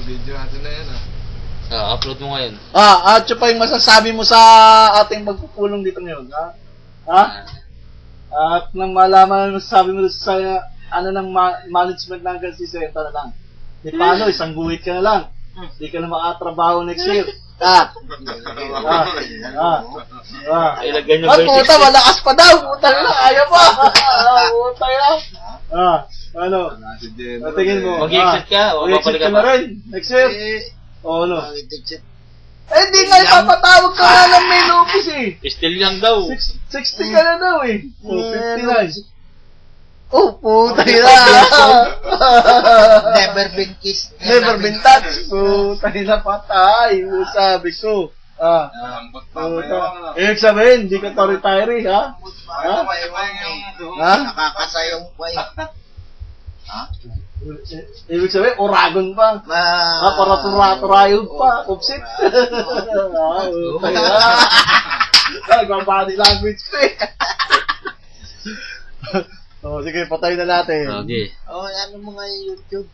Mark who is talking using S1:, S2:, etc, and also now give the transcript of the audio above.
S1: Video natin na yan,
S2: Upload mo ngayon.
S3: At yun pa yung masasabi mo sa ating magpupulong dito ngayon, ha? Ha? At nang malaman mo sabi mo sa ng management ng Gansisa, ito na lang. Di paano, isang guhit ka na lang. Di ka na makatrabaho next year.
S2: Ilagay nyo
S3: Puta, malakas pa daw. Puta na, ayaw pa. Puta na. Ano? Tingin mo.
S2: Mag-exit ka o
S3: mag-exit ka na rin. Next year. O ano?
S4: Mag-exit.
S3: Hindi nga ipapatawag ka nga ng main office eh.
S2: Still young daw.
S3: 60 ka na daw eh. 59. Oh, puta na.
S4: Never been kissed.
S3: Never been touched. Puta na, patay. Sabi ko. Ibig sabihin, hindi ka to-retire, ha?
S4: Nakakasayong pa eh.
S3: Ibig sabihin, oragon pa. Para turayo pa. Upsit. Body language pa eh. Sige, patay na natin.
S2: Okay.
S4: Ano mga YouTube?